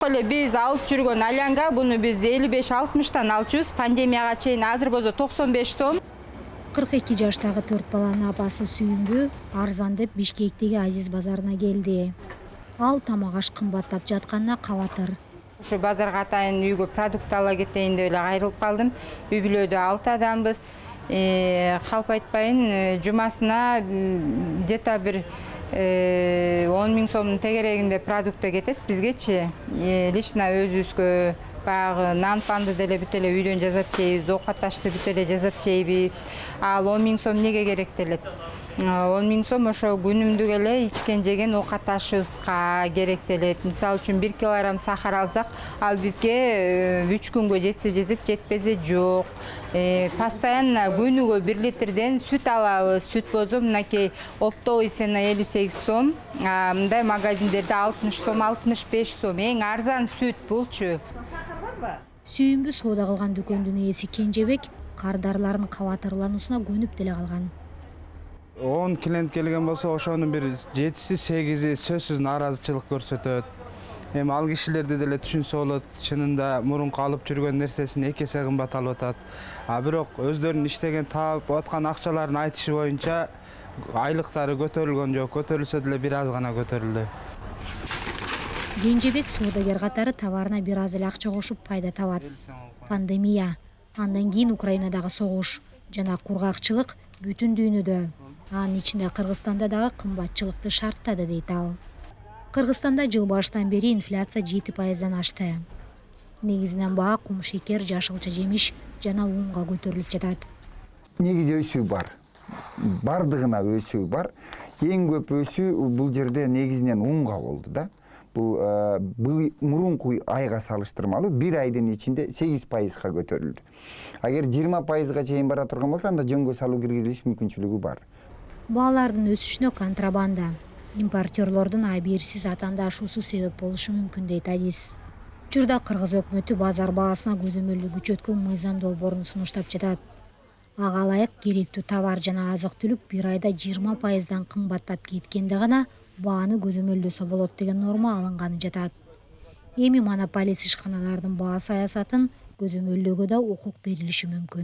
Эле биз алып жүргөн алянга буну биз 55-60тан алчубуз. Пандемияга чейин азыр болсо 95 сом. 42 жаштагы 4 баланын апасы Сүйүмбү арзан деп Бишкектеги Азиз базарына келди. Ал тамак аш кымбаттап жатканына кабатыр. Ушу базарга атайын үйгө продукт ала кетейин деп эле кайрылып калдым. Үй бүлөдө 6 адамбыз. Калп айтпайын, жумасына где-то бир 10 000 сомдун тегерегинде продукты кетет. Бизгечи лично өзүбүзгө баягы нан панды деле бүт эле үйдөн жасап жейбиз, оокат ашты бүт эле жасап жейбиз. Ал 10 000 сом неге керектелет? 10 000 сом ошо күнүмдүк эле ичкен жеген оокат ашыбызга керектелет. Мисалы үчүн 1 килограмм сахар алсак, ал бизге 3 күнгө жетсе жетет, жетпесе жок. Постоянно күнүгө 1 литрден сүт алабыз. Сүт болсо мынакей оптовый цена 58 сом, мындай магазиндерде 60 сом, 65 сом. Эң арзан сүт булчу. Сүйүмбү соода кылган дүкөндүн ээси Кенжебек кардарлардын кабатырлануусуна көнүп деле калган. 10 клиент келген болсо, ошонун бир 7-8 сөзсүз нааразычылык көрсөтөт. Эми ал кишилерди деле түшүнсө болот, чынында мурунку алып жүргөн нерсесин 2 эсе кымбат алып атат. Бирок өздөрүнүн иштеген таап аткан акчаларын айтышы боюнча айлыктары көтөрүлгөн жок, көтөрүлсө деле бир аз гана көтөрүлдү. Кенжебек соодагер катары товарына бир аз эле акча кошуп пайда табат. Пандемия, андан кийин Украинадагы согуш жана кургакчылык бүтүн дүйнөдө, анын ичинде Кыргызстанда дагы кымбатчылыкты шарттады дейт ал. Кыргызстанда жыл башынан бери инфляция 7%-дан ашты. Негизинен баа кум шекер, жашылча жемиш жана унга көтөрүлүп жатат. Негизи өсүү бар. Бардыгына өсүү бар. Эң көп өсүү бул жерде негизинен унга болду да. Бул мурунку айга салыштырмалуу 1 айдын ичинде 8%-га көтөрүлдү. Агер 20%-га чейин бара турган болсо, анда жөнгө салуу киргизилиш мүмкүнчүлүгү бар. Баалардын өсүшүнө контрабанда, импортерлордун абийирсиз атанда ашуусу себеп болушу мүмкүн дейт Адис. Учурда Кыргыз өкмөтү базар баасына көзөмөлдүү күчөткөн мыйзам долбоорун сунуштап жатат. Ага ылайык керектүү товар жана азык-түлүк 1 айда 20%-дан кымбаттап кеткенде гана бааны көзөмөлдөсө болот деген норма алынганы жатат. Эми монополист ишканалардын баа саясатын көзөмөлдөөгө да укук берилиши мүмкүн.